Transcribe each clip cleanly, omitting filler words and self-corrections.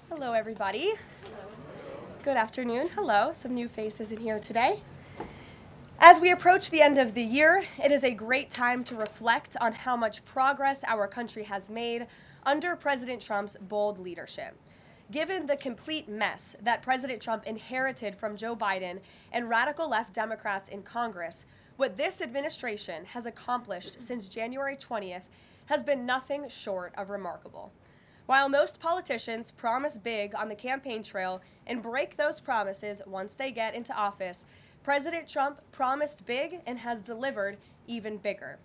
Hello, everybody. Good afternoon. Hello. Some new faces in here today. As we approach the end of the year, it is a great time to reflect on how much progress our country has made under President Trump's bold leadership. Given the complete mess that President Trump inherited from Joe Biden and radical left Democrats in Congress, what this administration has accomplished since January 20th has been nothing short of remarkable. While most politicians promise big on the campaign trail and break those promises once they get into office, President Trump promised big and has delivered even bigger.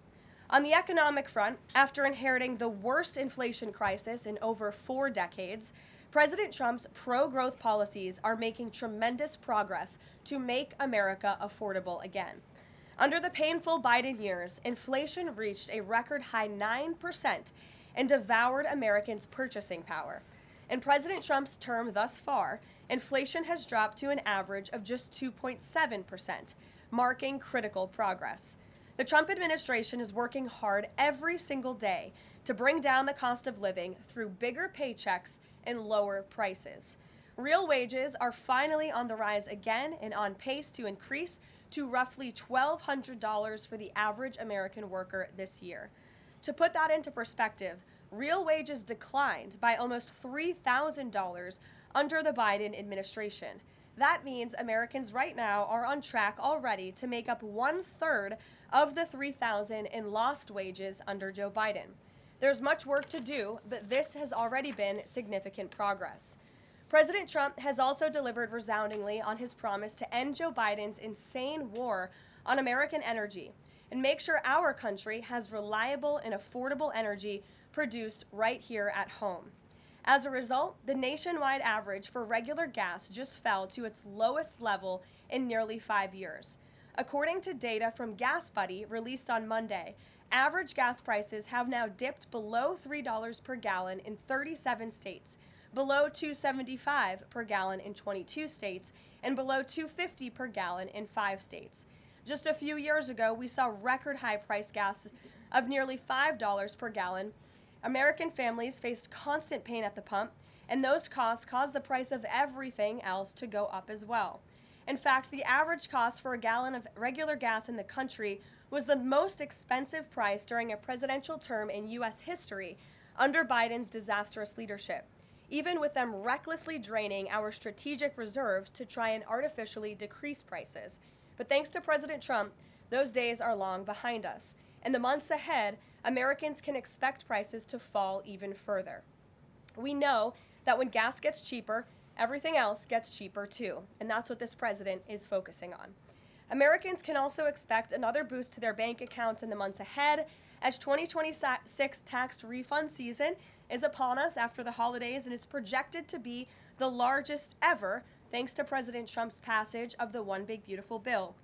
On the economic front, after inheriting the worst inflation crisis in over 4 decades, President Trump's pro-growth policies are making tremendous progress to make America affordable again. Under the painful Biden years, inflation reached a record high 9% and devoured Americans' purchasing power. In President Trump's term thus far, inflation has dropped to an average of just 2.7%, marking critical progress. The Trump administration is working hard every single day to bring down the cost of living through bigger paychecks and lower prices. Real wages are finally on the rise again and on pace to increase to roughly $1,200 for the average American worker this year. To put that into perspective, real wages declined by almost $3,000 under the Biden administration. That means Americans right now are on track already to make up 1/3 of the $3,000 in lost wages under Joe Biden. There's much work to do, but this has already been significant progress. President Trump has also delivered resoundingly on his promise to end Joe Biden's insane war on American energy and make sure our country has reliable and affordable energy produced right here at home. As a result, the nationwide average for regular gas just fell to its lowest level in nearly 5 years. According to data from Gas Buddy released on Monday, average gas prices have now dipped below $3 per gallon in 37 states, below $2.75 per gallon in 22 states, and below $2.50 per gallon in 5 states. Just a few years ago, we saw record high price gas of nearly $5 per gallon. American families faced constant pain at the pump, and those costs caused the price of everything else to go up as well. In fact, the average cost for a gallon of regular gas in the country was the most expensive price during a presidential term in U.S. history under Biden's disastrous leadership, even with them recklessly draining our strategic reserves to try and artificially decrease prices. But thanks to President Trump, those days are long behind us. In the months ahead, Americans can expect prices to fall even further. We know that when gas gets cheaper, everything else gets cheaper too, and that's what this president is focusing on. Americans can also expect another boost to their bank accounts in the months ahead as 2026 tax refund season is upon us after the holidays, and it's projected to be the largest ever thanks to President Trump's passage of the One Big Beautiful Bill.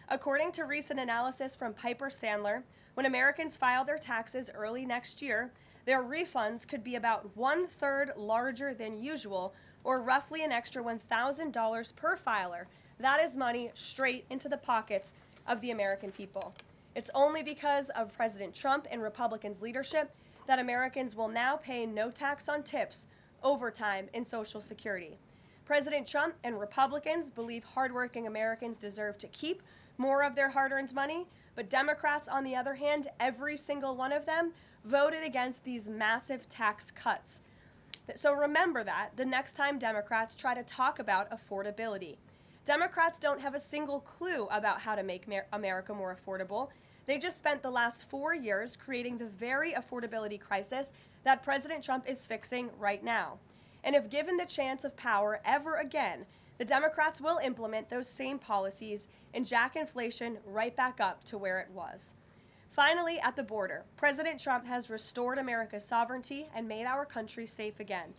According to recent analysis from Piper Sandler, when Americans file their taxes early next year, their refunds could be about 1/3 larger than usual, or roughly an extra $1,000 per filer. That is money straight into the pockets of the American people. It's only because of President Trump and Republicans' leadership that Americans will now pay no tax on tips, overtime, and Social Security. President Trump and Republicans believe hardworking Americans deserve to keep more of their hard-earned money, but Democrats, on the other hand, every single one of them, voted against these massive tax cuts. So remember that the next time Democrats try to talk about affordability. Democrats don't have a single clue about how to make America more affordable. They just spent the last 4 years creating the very affordability crisis that President Trump is fixing right now. And if given the chance of power ever again, the Democrats will implement those same policies and jack inflation right back up to where it was. Finally, at the border, President Trump has restored America's sovereignty and made our country safe again.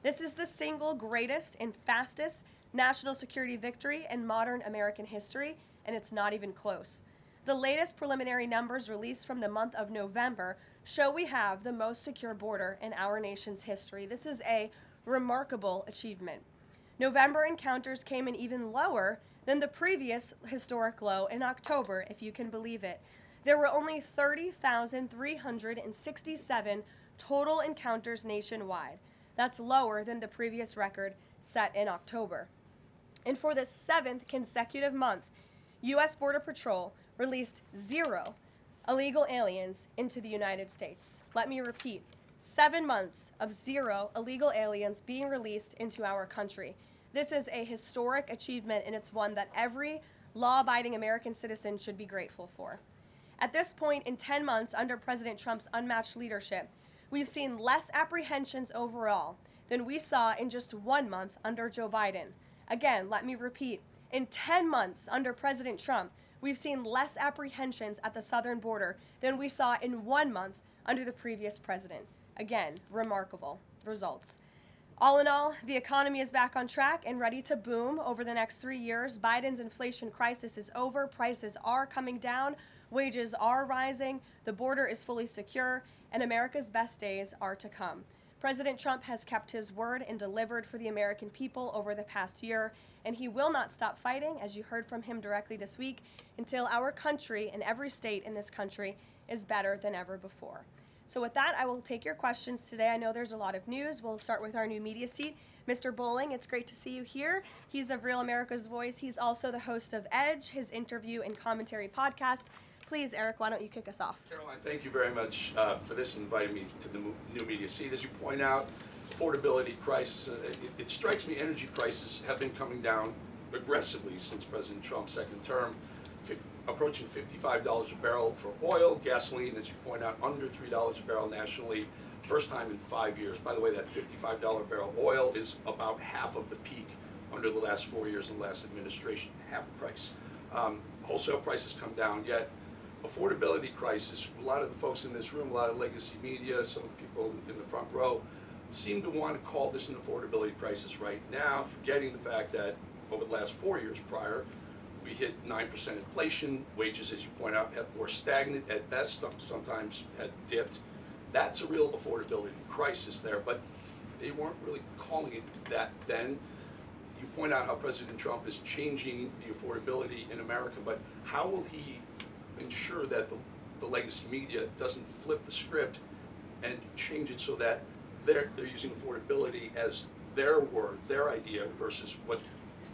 This is the single greatest and fastest national security victory in modern American history, and it's not even close. The latest preliminary numbers released from the month of November show we have the most secure border in our nation's history. This is a remarkable achievement. November encounters came in even lower than the previous historic low in October, if you can believe it. There were only 30,367 total encounters nationwide. That's lower than the previous record set in October. And for the 7th consecutive month, U.S. Border Patrol released 0 illegal aliens into the United States. Let me repeat, 7 months of 0 illegal aliens being released into our country. This is a historic achievement, and it's one that every law-abiding American citizen should be grateful for. At this point, in 10 months under President Trump's unmatched leadership, we've seen less apprehensions overall than we saw in just 1 month under Joe Biden. Again, let me repeat, in 10 months under President Trump, we've seen less apprehensions at the southern border than we saw in 1 month under the previous president. Again, remarkable results. All in all, the economy is back on track and ready to boom over the next 3 years. Biden's inflation crisis is over. Prices are coming down. Wages are rising. The border is fully secure, and America's best days are to come. President Trump has kept his word and delivered for the American people over the past year, and he will not stop fighting, as you heard from him directly this week, until our country and every state in this country is better than ever before. So with that, I will take your questions today. I know there's a lot of news. We'll start with our new media seat. Mr. Bowling, it's great to see you here. He's of Real America's Voice. He's also the host of Edge, his interview and commentary podcast. Please, Eric, why don't you kick us off? Karoline, thank you very much for this and inviting me to the new media seat. As you point out, affordability crisis, it strikes me energy prices have been coming down aggressively since President Trump's second term, approaching $55 a barrel for oil. Gasoline, as you point out, under $3 a barrel nationally, first time in 5 years. By the way, that $55 a barrel oil is about half of the peak under the last 4 years of the last administration, half the price. Wholesale prices come down, yet affordability crisis, a lot of the folks in this room, a lot of legacy media, some of the people in the front row, seem to want to call this an affordability crisis right now, forgetting the fact that over the last 4 years prior, we hit 9% inflation. Wages, as you point out, were stagnant at best, sometimes had dipped. That's a real affordability crisis there, but they weren't really calling it that then. You point out how President Trump is changing the affordability in America, but how will he ensure that the legacy media doesn't flip the script and change it so that they're using affordability as their word, their idea, versus what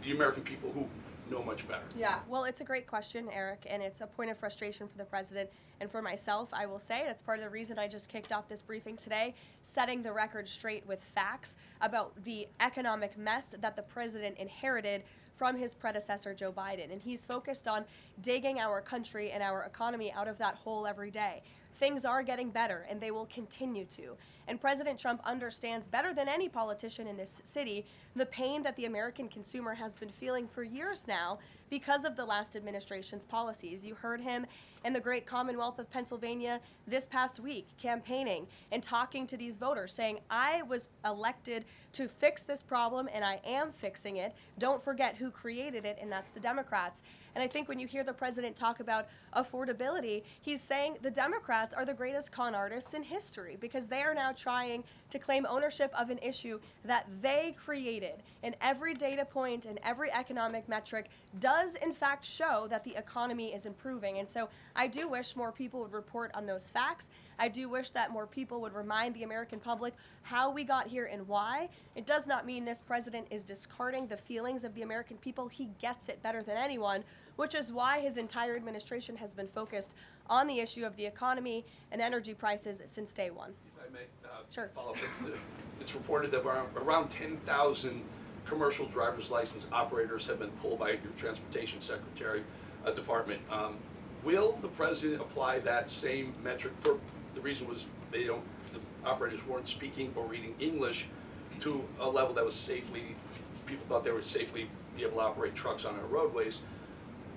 the American people who know much better? Yeah, well, it's a great question, Eric, and it's a point of frustration for the president and for myself. I will say that's part of the reason I just kicked off this briefing today, setting the record straight with facts about the economic mess that the president inherited from his predecessor, Joe Biden. And he's focused on digging our country and our economy out of that hole every day. Things are getting better, and they will continue to. And President Trump understands better than any politician in this city the pain that the American consumer has been feeling for years now because of the last administration's policies. You heard him in the great Commonwealth of Pennsylvania this past week campaigning and talking to these voters, saying, I was elected to fix this problem, and I am fixing it. Don't forget who created it, and that's the Democrats. And I think when you hear the president talk about affordability, he's saying the Democrats are the greatest con artists in history because they are now trying to claim ownership of an issue that they created. And every data point and every economic metric does in fact show that the economy is improving. And so I do wish more people would report on those facts. I do wish that more people would remind the American public how we got here and why. It does not mean this president is discarding the feelings of the American people. He gets it better than anyone, which is why his entire administration has been focused on the issue of the economy and energy prices since day one. If I may Sure. follow up, it's reported that around 10,000 commercial driver's license operators have been pulled by your transportation secretary department. Will the president apply that same metric? For the reason was the operators weren't speaking or reading English to a level that was safely, people thought they would safely be able to operate trucks on our roadways.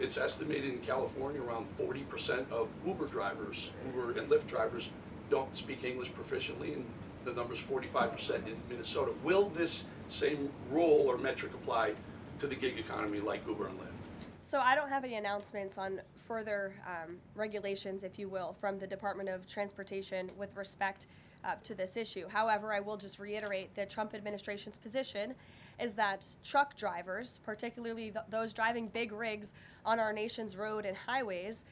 It's estimated in California around 40% of Uber drivers, Uber and Lyft drivers, don't speak English proficiently, and the number's 45% in Minnesota. Will this same rule or metric apply to the gig economy like Uber and Lyft? So I don't have any announcements on further regulations, if you will, from the Department of Transportation with respect to this issue. However, I will just reiterate the Trump administration's position is that truck drivers, particularly those driving big rigs on our nation's road and highways,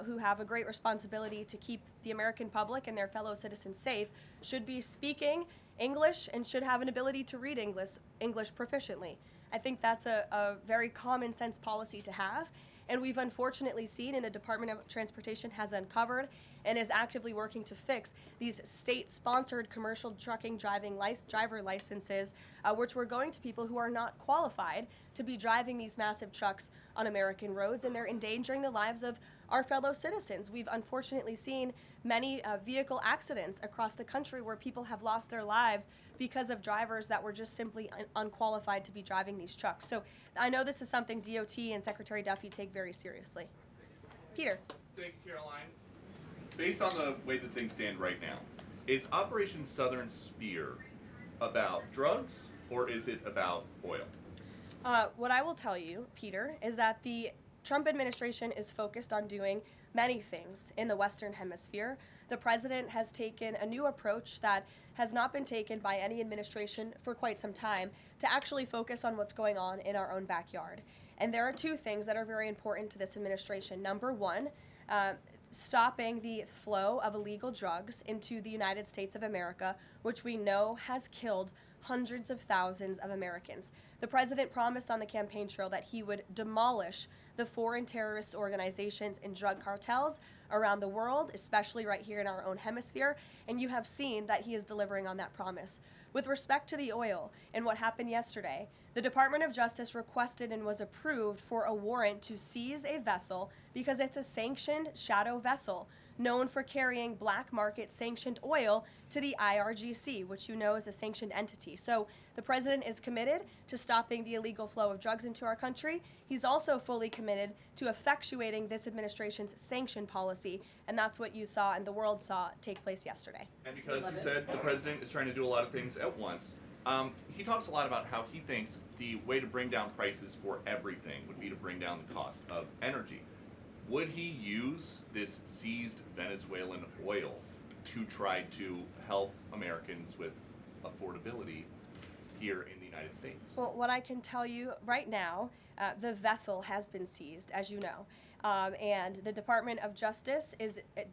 who have a great responsibility to keep the American public and their fellow citizens safe should be speaking English and should have an ability to read English proficiently. I think that's a very common sense policy to have. And we've unfortunately seen, and the Department of Transportation has uncovered and is actively working to fix these state-sponsored commercial trucking driver licenses, which were going to people who are not qualified to be driving these massive trucks on American roads, and they're endangering the lives of our fellow citizens. We've unfortunately seen many vehicle accidents across the country where people have lost their lives because of drivers that were just simply unqualified to be driving these trucks. So I know this is something DOT and Secretary Duffy take very seriously. Peter. Thank you, Caroline. Based on the way that things stand right now, is Operation Southern Spear about drugs or is it about oil? What I will tell you, Peter, is that the Trump administration is focused on doing many things in the Western Hemisphere. The president has taken a new approach that has not been taken by any administration for quite some time to actually focus on what's going on in our own backyard. And there are two things that are very important to this administration. Number one, stopping the flow of illegal drugs into the United States of America, which we know has killed hundreds of thousands of Americans. The president promised on the campaign trail that he would demolish the foreign terrorist organizations and drug cartels around the world, especially right here in our own hemisphere, and you have seen that he is delivering on that promise. With respect to the oil and what happened yesterday, the Department of Justice requested and was approved for a warrant to seize a vessel because it's a sanctioned shadow vessel known for carrying black market sanctioned oil to the IRGC, which you know is a sanctioned entity. So the president is committed to stopping the illegal flow of drugs into our country. He's also fully committed to effectuating this administration's sanction policy, and that's what you saw and the world saw take place yesterday. And because you said the president is trying to do a lot of things at once, he talks a lot about how he thinks the way to bring down prices for everything would be to bring down the cost of energy. Would he use this seized Venezuelan oil to try to help Americans with affordability here in the United States? Well, what I can tell you right now, the vessel has been seized, as you know. And the Department of Justice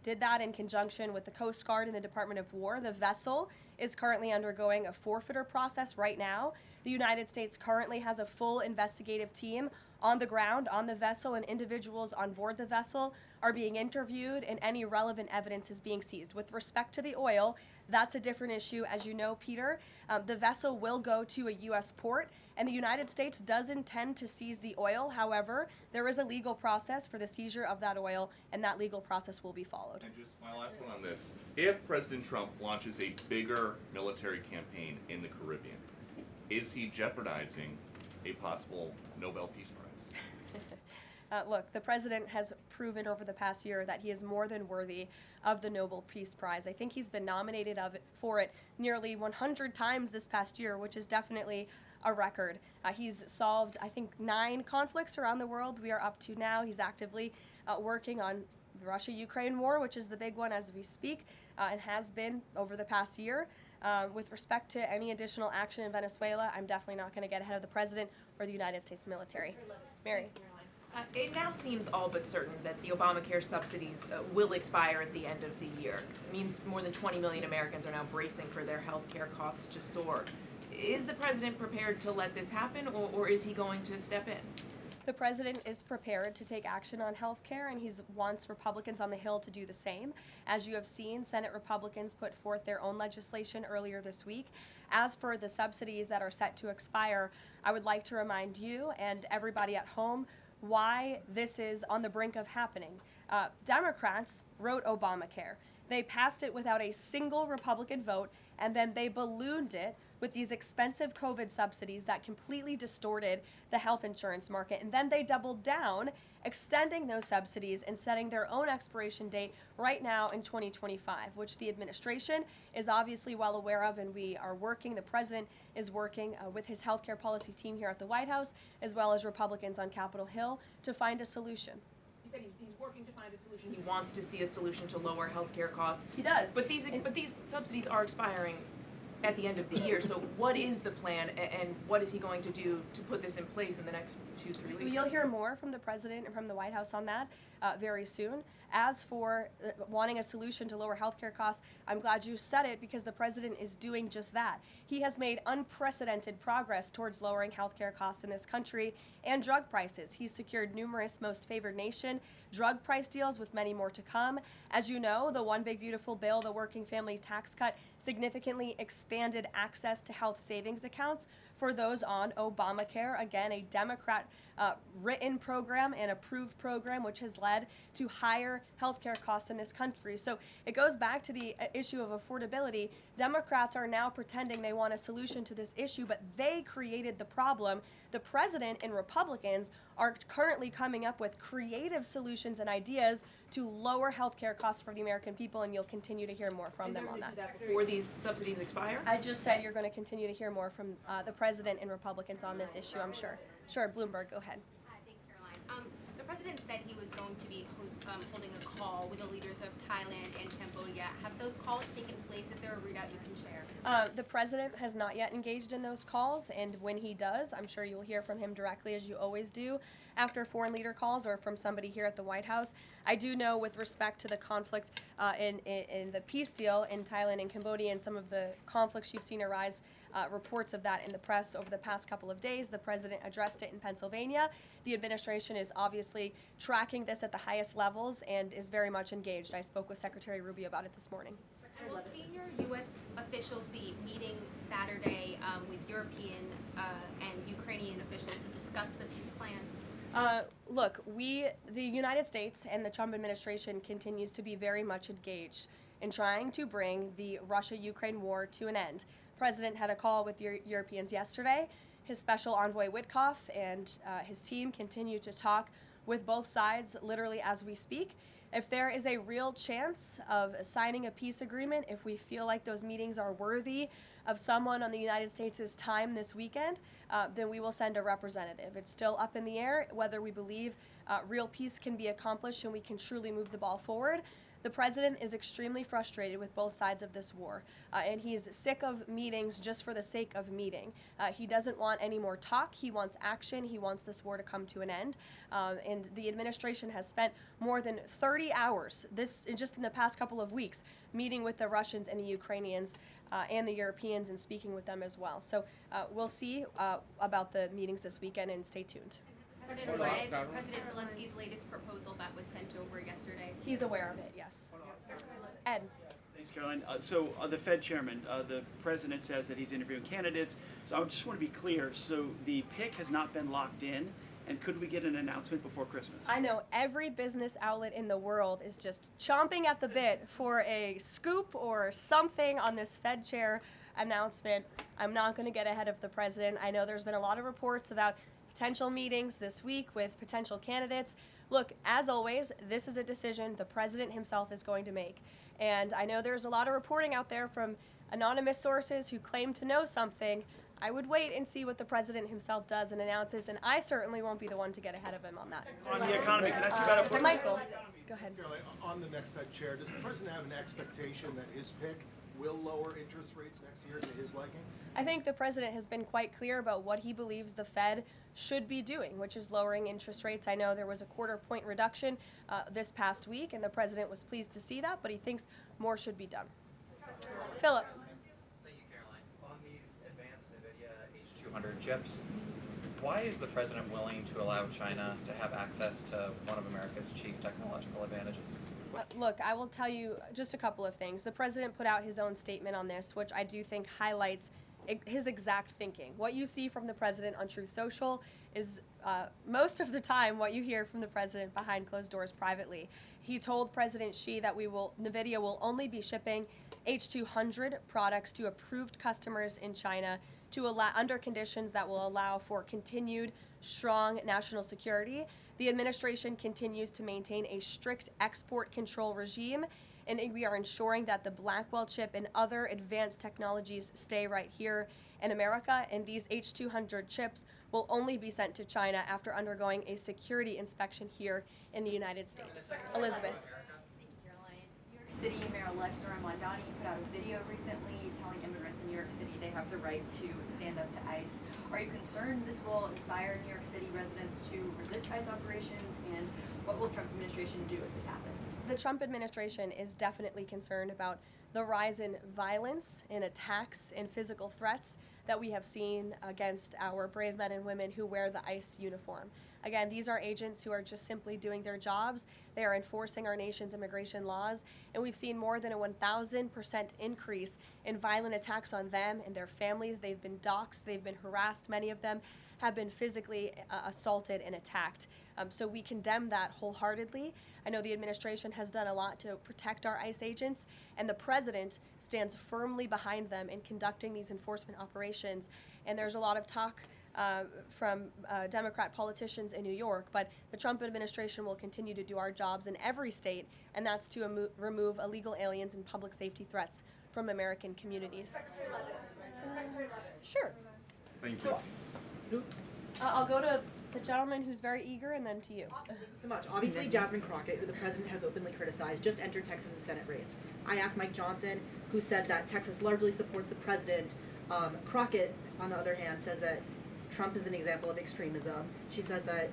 did that in conjunction with the Coast Guard and the Department of War. The vessel is currently undergoing a forfeiture process right now. The United States currently has a full investigative team on the ground on the vessel, and individuals on board the vessel are being interviewed and any relevant evidence is being seized. With respect to the oil, that's a different issue. As you know, Peter, the vessel will go to a U.S. port, and the United States does intend to seize the oil. However, there is a legal process for the seizure of that oil, and that legal process will be followed. And just my last one on this. If President Trump launches a bigger military campaign in the Caribbean, is he jeopardizing a possible Nobel Peace Prize? Look, the president has proven over the past year that he is more than worthy of the Nobel Peace Prize. I think he's been nominated for it nearly 100 times this past year, which is definitely a record. He's solved, I think, 9 conflicts around the world. We are up to now. He's actively working on the Russia-Ukraine war, which is the big one as we speak, and has been over the past year. With respect to any additional action in Venezuela, I'm definitely not going to get ahead of the president or the United States military. Mary. It now seems all but certain that the Obamacare subsidies will expire at the end of the year. It means more than 20 million Americans are now bracing for their health care costs to soar. Is the president prepared to let this happen, or is he going to step in? The president is prepared to take action on health care, and he wants Republicans on the Hill to do the same. As you have seen, Senate Republicans put forth their own legislation earlier this week. As for the subsidies that are set to expire, I would like to remind you and everybody at home why this is on the brink of happening. Democrats wrote Obamacare. They passed it without a single Republican vote, and then they ballooned it with these expensive COVID subsidies that completely distorted the health insurance market. And then they doubled down, extending those subsidies and setting their own expiration date right now in 2025, which the administration is obviously well aware of, and we are working. The president is working with his healthcare policy team here at the White House, as well as Republicans on Capitol Hill, to find a solution. You said he's working to find a solution. He wants to see a solution to lower health care costs. He does. But these subsidies are expiring at the end of the year. So what is the plan, and what is he going to do to put this in place in the next 2-3 weeks? You'll hear more from the president and from the White House on that very soon. As for wanting a solution to lower healthcare costs, I'm glad you said it, because the president is doing just that. He has made unprecedented progress towards lowering healthcare costs in this country and drug prices. He's secured numerous most favored nation drug price deals, with many more to come. As you know, the One Big Beautiful Bill, the working family tax cut, significantly expanded access to health savings accounts for those on Obamacare. Again, a Democrat written program and approved program, which has led to higher healthcare costs in this country. So it goes back to the issue of affordability. Democrats are now pretending they want a solution to this issue, but they created the problem. The president and Republicans are currently coming up with creative solutions and ideas to lower healthcare costs for the American people, and you'll continue to hear more from them on that. Before these subsidies expire? I just said you're going to continue to hear more from the president and Republicans on this issue, I'm sure. Sure, Bloomberg, go ahead. Thanks, Karoline. The president said he was going to be holding a call with the leaders of Thailand and Cambodia. Have those calls taken place? Is there a readout you can share? The president has not yet engaged in those calls, and when he does, I'm sure you'll hear from him directly, as you always do, after foreign leader calls or from somebody here at the White House. I do know, with respect to the conflict in the peace deal in Thailand and Cambodia and some of the conflicts you've seen arise, reports of that in the press over the past couple of days. The president addressed it in Pennsylvania. The administration is obviously tracking this at the highest levels and is very much engaged. I spoke with Secretary Rubio about it this morning. And will senior U.S. officials be meeting Saturday with European and Ukrainian officials to discuss the peace plan? Look, the United States and the Trump administration continues to be very much engaged in trying to bring the Russia-Ukraine war to an end. The president had a call with Europeans yesterday. His special envoy Witkoff and his team continue to talk with both sides literally as we speak. If there is a real chance of signing a peace agreement, if we feel like those meetings are worthy of someone on the United States' time this weekend, then we will send a representative. It's still up in the air whether we believe real peace can be accomplished and we can truly move the ball forward. The president is extremely frustrated with both sides of this war, and he's sick of meetings just for the sake of meeting. He doesn't want any more talk. He wants action. He wants this war to come to an end. And the administration has spent more than 30 hours, just in the past couple of weeks, meeting with the Russians and the Ukrainians and the Europeans and speaking with them as well. So we'll see about the meetings this weekend, and stay tuned. President read President Zelensky's latest proposal that was sent over yesterday. He's aware of it, yes. Ed. Thanks, Caroline. So the Fed chairman, the president says that he's interviewing candidates. So I just want to be clear. So the pick has not been locked in, and could we get an announcement before Christmas? I know every business outlet in the world is just chomping at the bit for a scoop or something on this Fed chair announcement. I'm not going to get ahead of the president. I know there's been a lot of reports about potential meetings this week with potential candidates. Look, as always, this is a decision the president himself is going to make. And I know there's a lot of reporting out there from anonymous sources who claim to know something. I would wait and see what the president himself does and announces, and I certainly won't be the one to get ahead of him on that. On the economy, can I ask you about it? Michael, go ahead. On the next Fed chair, does the president have an expectation that his pick will lower interest rates next year to his liking? I think the president has been quite clear about what he believes the Fed should be doing, which is lowering interest rates. I know there was a quarter-point reduction this past week, and the president was pleased to see that, but he thinks more should be done. Philip. Thank you, Caroline. On these advanced NVIDIA H200 chips, why is the president willing to allow China to have access to one of America's chief technological advantages? Look, I will tell you just a couple of things. The president put out his own statement on this, which I do think highlights his exact thinking. What you see from the president on Truth Social is most of the time what you hear from the president behind closed doors privately. He told President Xi that NVIDIA will only be shipping H200 products to approved customers in China under conditions that will allow for continued strong national security. The administration continues to maintain a strict export control regime, and we are ensuring that the Blackwell chip and other advanced technologies stay right here in America, and these H200 chips will only be sent to China after undergoing a security inspection here in the United States. Elizabeth. Thank you, Caroline. New York City Mayor-elect Zoran Mondani put out a video recently telling immigrants in New York City right to stand up to ICE. Are you concerned this will inspire New York City residents to resist ICE operations, and what will the Trump administration do if this happens? The Trump administration is definitely concerned about the rise in violence, in attacks, in physical threats that we have seen against our brave men and women who wear the ICE uniform. Again, these are agents who are just simply doing their jobs. They are enforcing our nation's immigration laws, and we've seen more than a 1,000% increase in violent attacks on them and their families. They've been doxxed, they've been harassed, many of them have been physically assaulted and attacked. So we condemn that wholeheartedly. I know the administration has done a lot to protect our ICE agents, and the president stands firmly behind them in conducting these enforcement operations. And there's a lot of talk from Democrat politicians in New York, but the Trump administration will continue to do our jobs in every state, and that's to remove illegal aliens and public safety threats from American communities. Sure. Thank you. I'll go to the gentleman who's very eager, and then to you. Thank you so much. Obviously, Jasmine Crockett, who the president has openly criticized, just entered Texas' Senate race. I asked Mike Johnson, who said that Texas largely supports the president. Crockett, on the other hand, says that Trump is an example of extremism. She says that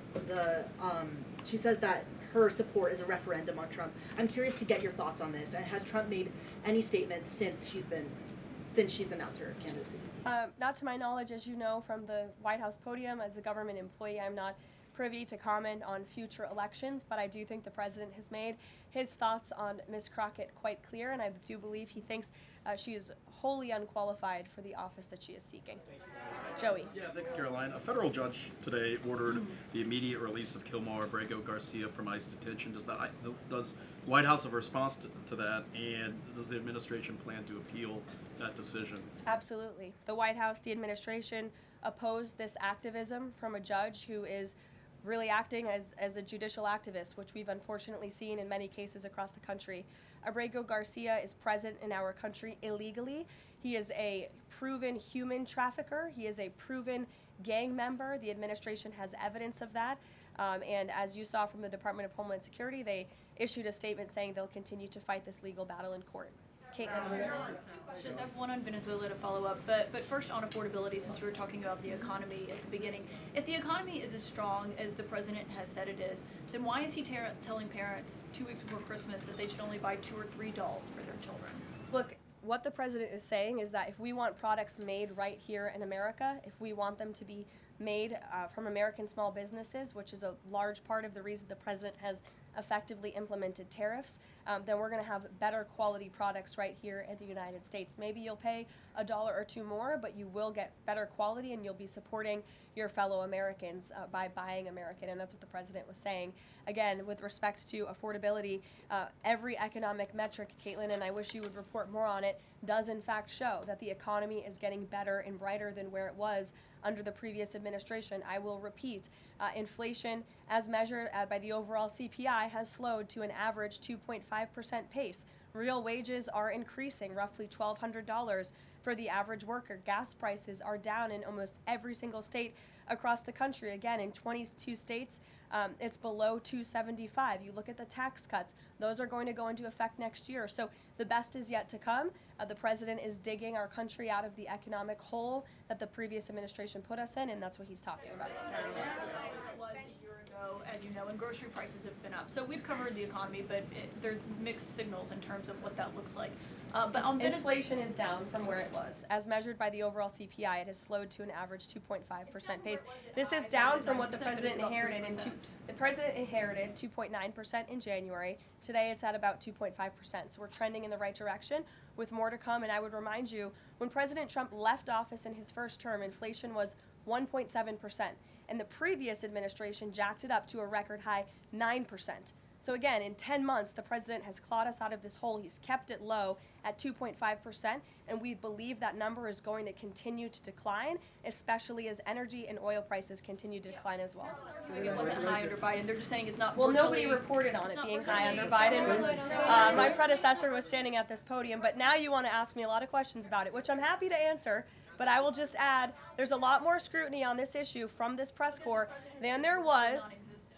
her support is a referendum on Trump. I'm curious to get your thoughts on this. And has Trump made any statements since she's announced her candidacy? Not to my knowledge, as you know, from the White House podium. As a government employee, I'm not privy to comment on future elections, but I do think the president has made his thoughts on Ms. Crockett quite clear, and I do believe he thinks she is wholly unqualified for the office that she is seeking. Joey. Yeah, thanks, Caroline. A federal judge today ordered the immediate release of Kilmar Abrego Garcia from ICE detention. Does the White House have a response to that, and does the administration plan to appeal that decision? Absolutely. The White House, the administration, opposed this activism from a judge who is really acting as a judicial activist, which we've unfortunately seen in many cases across the country. Abrego Garcia is present in our country illegally. He is a proven human trafficker. He is a proven gang member. The administration has evidence of that. And as you saw from the Department of Homeland Security, they issued a statement saying they'll continue to fight this legal battle in court. Caitlin. Two questions. I have one on Venezuela to follow up, but first on affordability, since we were talking about the economy at the beginning. If the economy is as strong as the president has said it is, then why is he telling parents 2 weeks before Christmas that they should only buy 2 or 3 dolls for their children? Look, what the president is saying is that if we want products made right here in America, if we want them to be made from American small businesses, which is a large part of the reason the president has effectively implemented tariffs, then we're going to have better quality products right here in the United States. Maybe you'll pay $1 or $2 more, but you will get better quality, and you'll be supporting your fellow Americans by buying American, and that's what the president was saying. Again, with respect to affordability, every economic metric, Caitlin, and I wish you would report more on it, does in fact show that the economy is getting better and brighter than where it was under the previous administration. I will repeat, inflation as measured by the overall CPI has slowed to an average 2.5% pace. Real wages are increasing, roughly $1,200 for the average worker. Gas prices are down in almost every single state across the country. Again, in 22 states, it's below $275. You look at the tax cuts, those are going to go into effect next year. So the best is yet to come. The president is digging our country out of the economic hole that the previous administration put us in, and that's what he's talking about. It was a year ago, as you know, and grocery prices have been up. So we've covered the economy, but there's mixed signals in terms of what that looks like. But on inflation is down from where it was. As measured by the overall CPI, it has slowed to an average 2.5% pace. This is down from what the president inherited. The president inherited 2.9% in January. Today it's at about 2.5%. So we're trending in the right direction with more to come. And I would remind you, when President Trump left office in his first term, inflation was 1.7%. And the previous administration jacked it up to a record high 9%. So again, in 10 months, the president has clawed us out of this hole. He's kept it low at 2.5%, and we believe that number is going to continue to decline, especially as energy and oil prices continue to decline as well. It wasn't high under Biden. They're just saying it's not. Well, nobody reported on it being high under Biden. My predecessor was standing at this podium, but now you want to ask me a lot of questions about it, which I'm happy to answer. But I will just add, there's a lot more scrutiny on this issue from this press corps than there was.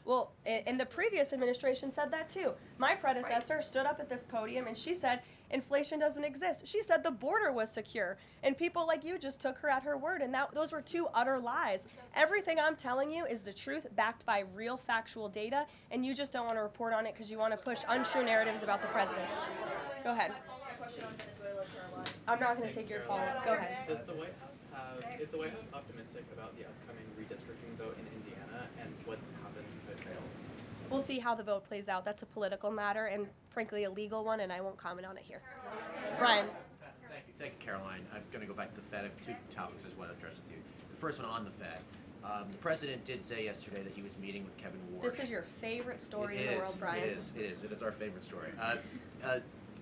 Well, and the previous administration said that too. My predecessor stood up at this podium and she said, inflation doesn't exist. She said the border was secure, and people like you just took her at her word, and those were two utter lies. Everything I'm telling you is the truth, backed by real factual data, and you just don't want to report on it because you want to push untrue narratives about the president. Go ahead. I'm not going to take your follow-up. Go ahead. Is the White House optimistic about the upcoming redistricting vote in Indiana, and what happens if it fails? We'll see how the vote plays out. That's a political matter and, frankly, a legal one, and I won't comment on it here. Brian. Thank you, Caroline. I'm going to go back to the Fed. I have two topics I just want to address with you. The first one on the Fed. The president did say yesterday that he was meeting with Kevin Warsh. This is your favorite story in the world, Brian. It is our favorite story.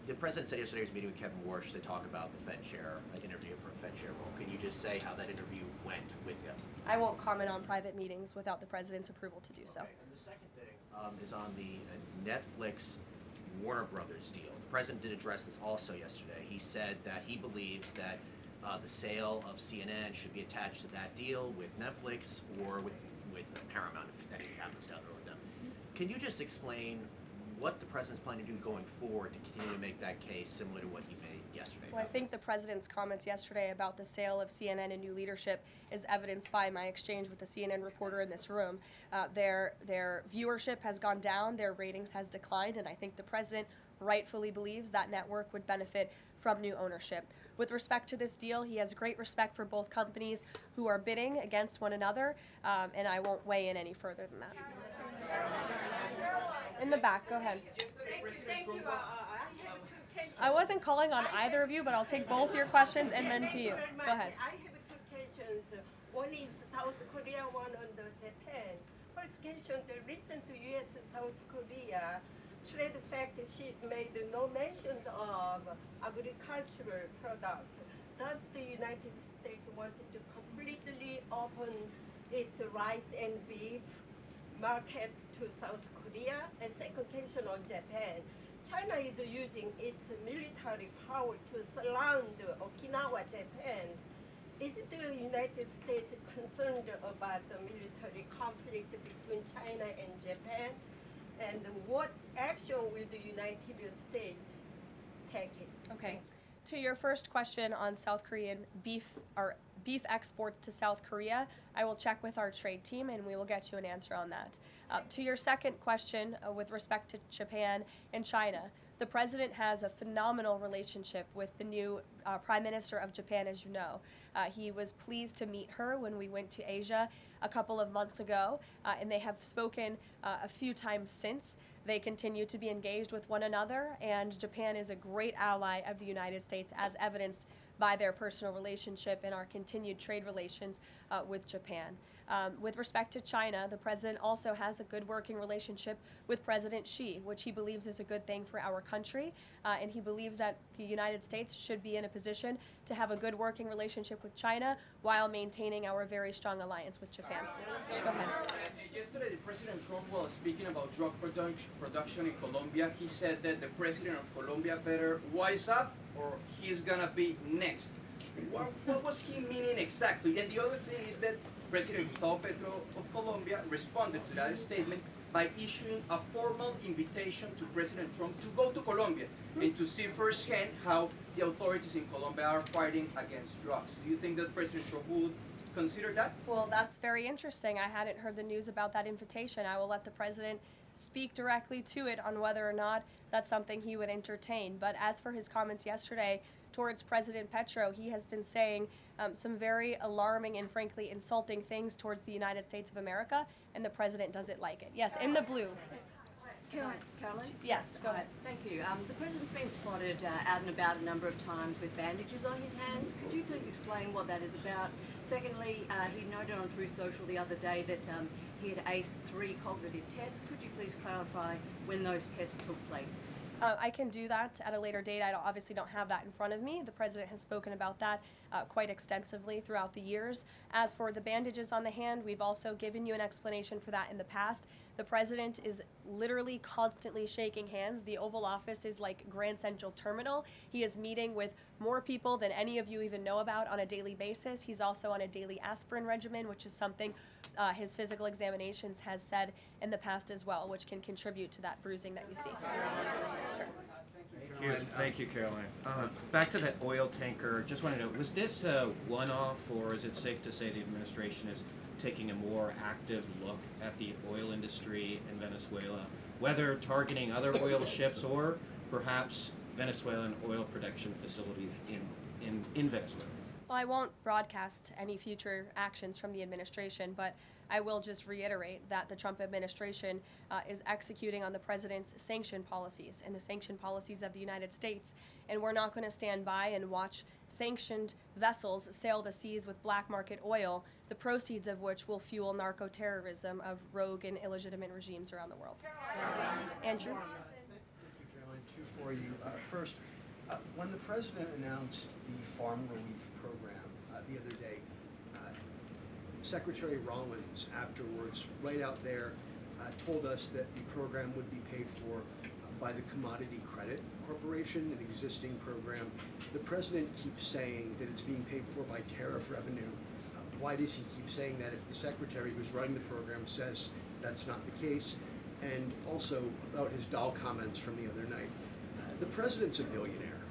The president said yesterday he was meeting with Kevin Warsh to talk about the Fed chair, interview for a Fed chair role. Can you just say how that interview went with him? I won't comment on private meetings without the president's approval to do so. Okay. And the second thing is on the Netflix Warner Brothers deal. The president did address this also yesterday. He said that he believes that the sale of CNN should be attached to that deal with Netflix or with Paramount, if anything happens down the road with them. Can you just explain what the president's planning to do going forward to continue to make that case similar to what he made yesterday? Well, I think the president's comments yesterday about the sale of CNN and new leadership is evidenced by my exchange with the CNN reporter in this room. Their viewership has gone down, their ratings has declined, and I think the president rightfully believes that network would benefit from new ownership. With respect to this deal, he has great respect for both companies who are bidding against one another, and I won't weigh in any further than that. In the back, go ahead. Thank you. I wasn't calling on either of you, but I'll take both your questions and then to you. Go ahead. I have two questions. One is South Korea, one on the Japan. First question, the recent U.S.-South Korea trade fact sheet made no mention of agricultural product. Does the United States want to completely open its rice and beef market to South Korea? And second question on Japan. China is using its military power to surround Okinawa, Japan. Is the United States concerned about the military conflict between China and Japan? And what action will the United States take? Okay. To your first question on South Korean beef export to South Korea, I will check with our trade team and we will get you an answer on that. To your second question with respect to Japan and China, the president has a phenomenal relationship with the new Prime Minister of Japan, as you know. He was pleased to meet her when we went to Asia a couple of months ago, and they have spoken a few times since. They continue to be engaged with one another, and Japan is a great ally of the United States, as evidenced by their personal relationship and our continued trade relations with Japan. With respect to China, the president also has a good working relationship with President Xi, which he believes is a good thing for our country, and he believes that the United States should be in a position to have a good working relationship with China while maintaining our very strong alliance with Japan. Go ahead. Yesterday, President Trump was speaking about drug production in Colombia. He said that the president of Colombia better wise up or he's gonna be next. What was he meaning exactly? And the other thing is that President Gustavo Petro of Colombia responded to that statement by issuing a formal invitation to President Trump to go to Colombia and to see firsthand how the authorities in Colombia are fighting against drugs. Do you think that President Trump would consider that? Well, that's very interesting. I hadn't heard the news about that invitation. I will let the president speak directly to it on whether or not that's something he would entertain. But as for his comments yesterday towards President Petro, he has been saying some very alarming and frankly insulting things towards the United States of America, and the president doesn't like it. Yes, in the blue. Caroline? Yes, go ahead. Thank you. The president's been spotted out and about a number of times with bandages on his hands. Could you please explain what that is about? Secondly, he noted on Truth Social the other day that he had aced 3 cognitive tests. Could you please clarify when those tests took place? I can do that at a later date. I obviously don't have that in front of me. The president has spoken about that quite extensively throughout the years. As for the bandages on the hand, we've also given you an explanation for that in the past. The president is literally constantly shaking hands. The Oval Office is like Grand Central Terminal. He is meeting with more people than any of you even know about on a daily basis. He's also on a daily aspirin regimen, which is something his physical examinations has said in the past as well, which can contribute to that bruising that you see. Sure. Thank you, Caroline. Back to that oil tanker, just want to know, was this a one-off, or is it safe to say the administration is taking a more active look at the oil industry in Venezuela, whether targeting other oil ships or perhaps Venezuelan oil production facilities in Venezuela? Well, I won't broadcast any future actions from the administration, but I will just reiterate that the Trump administration is executing on the president's sanction policies and the sanction policies of the United States. And we're not going to stand by and watch sanctioned vessels sail the seas with black market oil, the proceeds of which will fuel narco-terrorism of rogue and illegitimate regimes around the world. Andrew? Thank you, Caroline. Two for you. First, when the president announced the farm relief program the other day, Secretary Rollins afterwards, right out there, told us that the program would be paid for by the Commodity Credit Corporation, an existing program. The president keeps saying that it's being paid for by tariff revenue. Why does he keep saying that if the secretary who's running the program says that's not the case? And also about his doll comments from the other night. The president's a billionaire.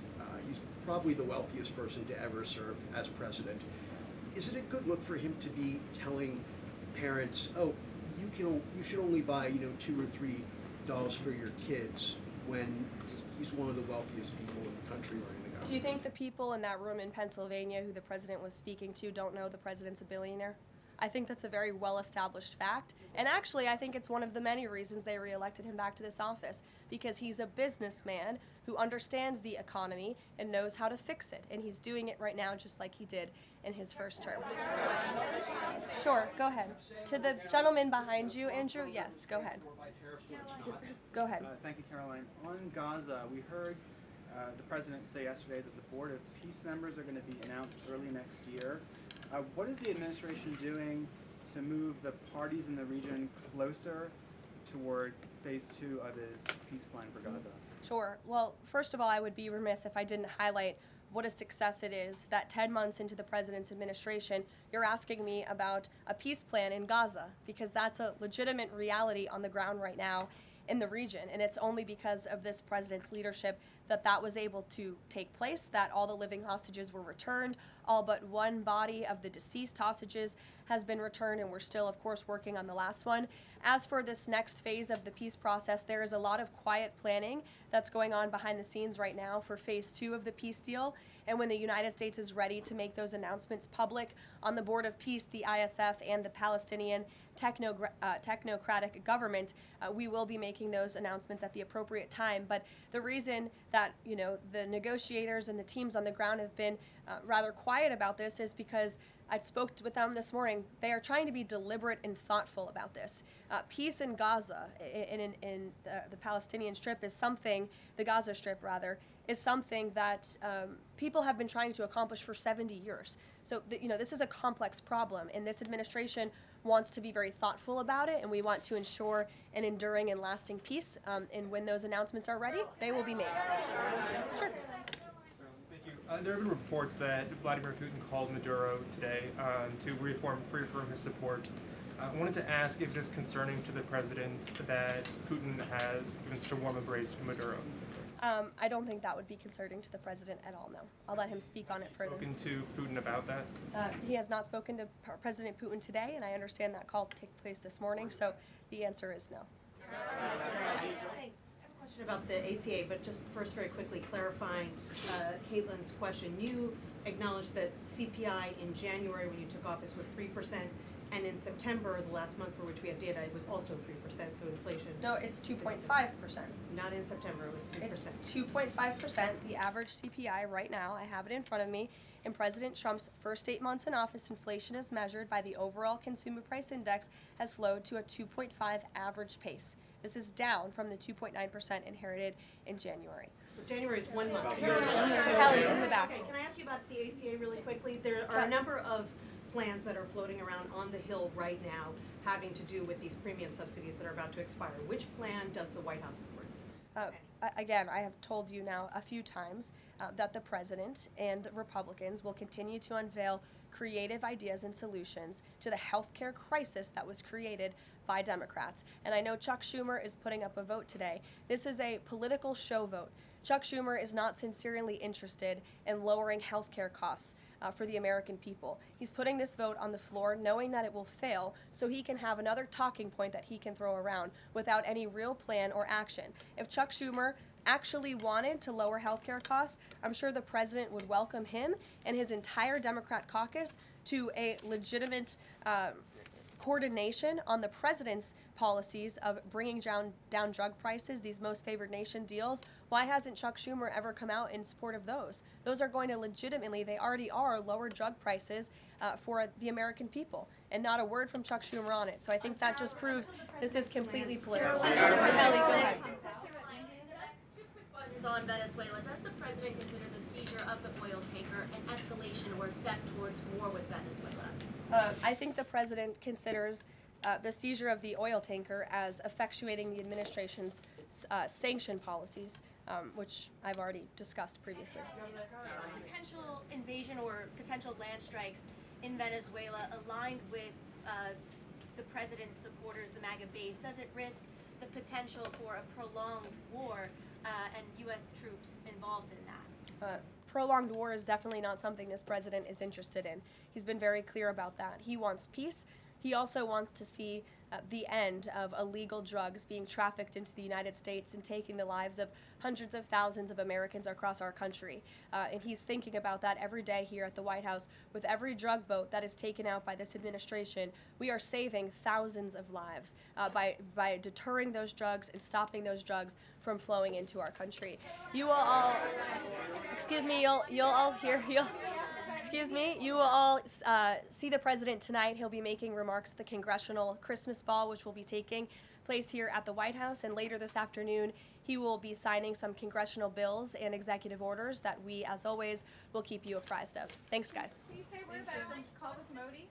He's probably the wealthiest person to ever serve as president. Is it a good look for him to be telling parents, oh, you should only buy, $2 or $3 dolls for your kids, when he's one of the wealthiest people in the country running the government? Do you think the people in that room in Pennsylvania who the president was speaking to don't know the president's a billionaire? I think that's a very well-established fact. And actually, I think it's one of the many reasons they reelected him back to this office, because he's a businessman who understands the economy and knows how to fix it. And he's doing it right now just like he did in his first term. Sure, go ahead. To the gentleman behind you, Andrew, yes, go ahead. Go ahead. Thank you, Caroline. On Gaza, we heard the president say yesterday that the Board of Peace members are going to be announced early next year. What is the administration doing to move the parties in the region closer toward phase 2 of his peace plan for Gaza? Sure. Well, first of all, I would be remiss if I didn't highlight what a success it is that 10 months into the president's administration, you're asking me about a peace plan in Gaza, because that's a legitimate reality on the ground right now in the region. And it's only because of this president's leadership that was able to take place, that all the living hostages were returned. All but one body of the deceased hostages has been returned, and we're still, of course, working on the last one. As for this next phase of the peace process, there is a lot of quiet planning that's going on behind the scenes right now for phase 2 of the peace deal. And when the United States is ready to make those announcements public on the Board of Peace, the ISF, and the Palestinian technocratic government, we will be making those announcements at the appropriate time. But the reason that the negotiators and the teams on the ground have been rather quiet about this is because I spoke with them this morning. They are trying to be deliberate and thoughtful about this. Peace in Gaza, in the Palestinian Strip, is something, the Gaza Strip rather, is something that people have been trying to accomplish for 70 years. So, this is a complex problem, and this administration wants to be very thoughtful about it, and we want to ensure an enduring and lasting peace. And when those announcements are ready, they will be made. Sure. Thank you. There have been reports that Vladimir Putin called Maduro today to reaffirm his support. I wanted to ask if it is concerning to the president that Putin has given such a warm embrace to Maduro. I don't think that would be concerning to the president at all, no. I'll let him speak on it further. Spoken to Putin about that? He has not spoken to President Putin today, and I understand that call took place this morning, so the answer is no. Thanks. I have a question about the ACA, but just first very quickly clarifying Caitlin's question. You acknowledged that CPI in January when you took office was 3%, and in September, the last month for which we have data, it was also 3%, so inflation. No, it's 2.5%. Not in September, it was 3%. It's 2.5%, the average CPI right now. I have it in front of me. In President Trump's first 8 months in office, inflation as measured by the overall consumer price index has slowed to a 2.5 average pace. This is down from the 2.9% inherited in January. January is 1 month. Kelly, in the back. Okay, can I ask you about the ACA really quickly? There are a number of plans that are floating around on the Hill right now having to do with these premium subsidies that are about to expire. Which plan does the White House support? Again, I have told you now a few times that the president and Republicans will continue to unveil creative ideas and solutions to the healthcare crisis that was created by Democrats. And I know Chuck Schumer is putting up a vote today. This is a political show vote. Chuck Schumer is not sincerely interested in lowering health care costs for the American people. He's putting this vote on the floor knowing that it will fail so he can have another talking point that he can throw around without any real plan or action. If Chuck Schumer actually wanted to lower health care costs, I'm sure the president would welcome him and his entire Democrat caucus to a legitimate coordination on the president's policies of bringing down drug prices, these most favored nation deals. Why hasn't Chuck Schumer ever come out in support of those? Those are going to legitimately, they already are, lower drug prices for the American people. And not a word from Chuck Schumer on it. So I think that just proves this is completely political. Kelly, go ahead. Two quick ones on Venezuela. Does the president consider the seizure of the oil tanker an escalation or a step towards war with Venezuela? I think the president considers the seizure of the oil tanker as effectuating the administration's sanction policies, which I've already discussed previously. Potential invasion or potential land strikes in Venezuela aligned with the president's supporters, the MAGA base, does it risk the potential for a prolonged war and U.S. troops involved in that? Prolonged war is definitely not something this president is interested in. He's been very clear about that. He wants peace. He also wants to see the end of illegal drugs being trafficked into the United States and taking the lives of hundreds of thousands of Americans across our country. And he's thinking about that every day here at the White House. With every drug boat that is taken out by this administration, we are saving thousands of lives by deterring those drugs and stopping those drugs from flowing into our country. You will all, excuse me, you'll all hear, excuse me, you will all see the president tonight. He'll be making remarks at the Congressional Christmas Ball, which will be taking place here at the White House. And later this afternoon, he will be signing some congressional bills and executive orders that we, as always, will keep you apprised of. Thanks, guys. Can you say a word about the call with Modi?